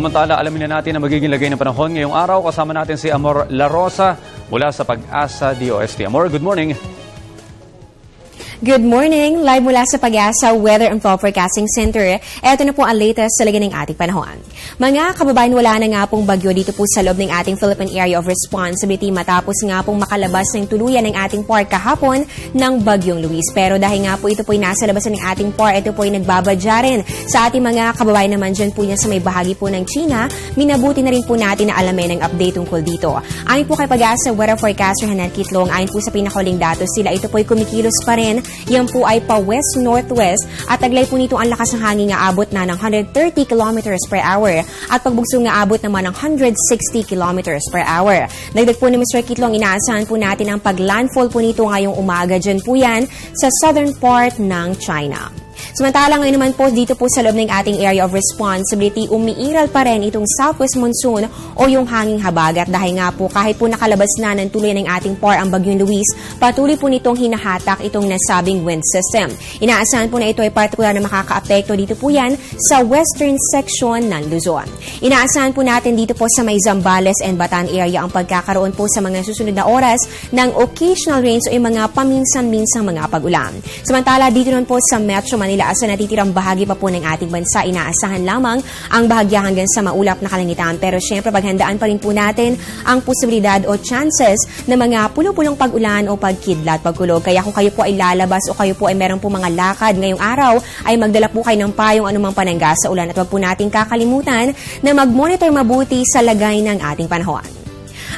Samantala, alamin na natin ang magiging lagay ng panahon ngayong araw. Kasama natin si Amor La Rosa mula sa Pag-asa DOST. Amor, good morning. Good morning! Live mula sa Pag-asa Weather and Forecasting Center. Ito na po ang latest sa lagay ng ating panahon. Mga kababayan, wala na nga pong bagyo dito po sa loob ng ating Philippine Area of Responsibility matapos nga pong makalabas ng tuluyan ng ating PAR kahapon ng Bagyong Luis. Pero dahil nga po ito po ay nasa labasan ng ating PAR, ito po ay nagbabadya rin sa ating mga kababayan naman dyan po niya sa may bahagi po ng China. Minabuti na rin po natin na alamin ang update tungkol dito. Ayon po kay Pag-asa Weather Forecaster Hanan Kitlong, ayon po sa pinakahuling datos sila, ito po ay kumikilos pa rin. Yan po ay pa west-northwest at taglay po nito ang lakas ng hangin nga abot na ng 130 kilometers per hour at pagbugso nga abot naman ng 160 kilometers per hour. Dagdag po ni Mr. Kitlong, inaasahan po natin ang pag-landfall po nito ngayong umaga dyan po yan sa southern part ng China. Samantala ngayon naman po dito po sa loob ng ating area of responsibility, umiiral pa rin itong southwest monsoon o yung hanging habagat dahil nga po kahit po nakalabas na ng tuloy ng ating PAR ang Bagyong Luis, patuloy po nitong hinahatak itong nasabing wind system. Inaasahan po na ito ay partikular na makakaapekto dito po yan sa western section ng Luzon. Inaasahan po natin dito po sa may Zambales and Bataan area ang pagkakaroon po sa mga susunod na oras ng occasional rains o yung mga paminsan-minsang mga pag-ulan. Samantala dito naman po sa Metro Manila sa natitirang bahagi pa po ng ating bansa, inaasahan lamang ang bahagya hanggang sa maulap na kalangitan. Pero syempre, paghandaan pa rin po natin ang posibilidad o chances na mga pulo-pulong pag-ulan o pagkidlat, pagkulog. Kaya kung kayo po ay lalabas o kayo po ay meron po mga lakad ngayong araw, ay magdala po kayo ng payong anumang panangga sa ulan. At wag po natin kakalimutan na mag-monitor mabuti sa lagay ng ating panahon.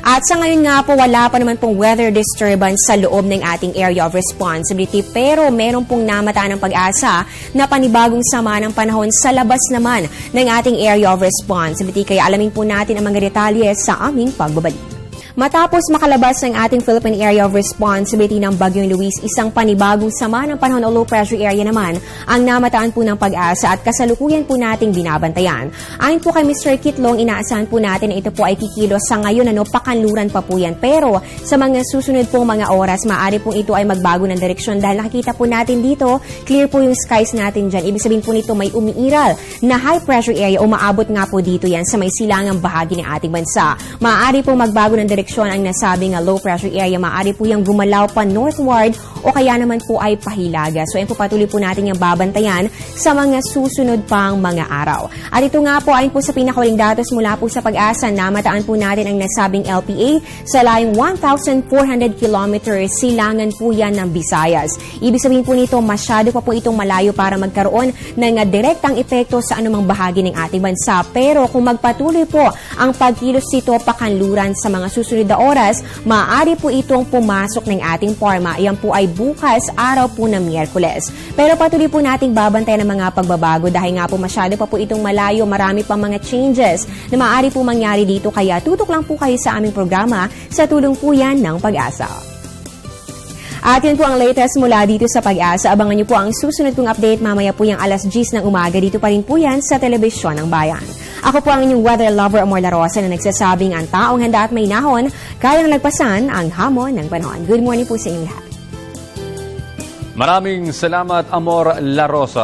At sa ngayon nga po, wala pa naman pong weather disturbance sa loob ng ating area of responsibility pero meron pong namataan ng Pag-asa na panibagong sama ng panahon sa labas naman ng ating area of responsibility. Kaya alamin po natin ang mga detalye sa aming pagbabalik. Matapos makalabas ng ating Philippine Area of Responsibility ng Bagyong Luis, isang panibagong sama ng panahon o low pressure area naman ang namataan po ng Pag-asa at kasalukuyan po nating binabantayan. Ayon po kay Mr. Kitlong, inaasahan po natin na ito po ay kikilos sa ngayon pakanluran pa po yan. Pero sa mga susunod pong mga oras, maaari po ito ay magbago ng direksyon dahil nakikita po natin dito, clear po yung skies natin dyan. Ibig sabihin po nito may umiiral na high pressure area o maabot nga po dito yan sa may silangang bahagi ng ating bansa. Maaari po magbago ng direksyon ang nasabing low pressure area, maaari po yung gumalaw pa northward o kaya naman po ay pahilaga. So, ayun po patuloy po natin yung babantayan sa mga susunod pang mga araw. At ito nga po, ayon po sa pinakahuling datos mula po sa Pag-asa, namataan po natin ang nasabing LPA sa layong 1,400 kilometers, silangan po yan ng Visayas. Ibig sabihin po nito, masyado pa po itong malayo para magkaroon ng direktang epekto sa anumang bahagi ng ating bansa. Pero kung magpatuloy po ang pagkilos nito pakanluran sa mga susunod na oras, maaari po itong pumasok ng ating forma. Yan po ay bukas, araw po ng Miyerkules. Pero patuloy po nating babantayan ng mga pagbabago dahil nga po masyado pa po itong malayo, marami pang mga changes na maaari po mangyari dito. Kaya tutok lang po kayo sa aming programa sa tulong po yan ng Pag-asa. At yun po ang latest mula dito sa Pag-asa. Abangan niyo po ang susunod kong update mamaya po yung alas 10 ng umaga. Dito pa rin po yan sa Telebisyon ng Bayan. Ako po ang inyong weather lover, Amor La Rosa, na nagsasabing ang taong handa at may nahon, kayang lagpasan ang hamon ng panahon. Good morning po sa inyong lahat. Maraming salamat, Amor La Rosa.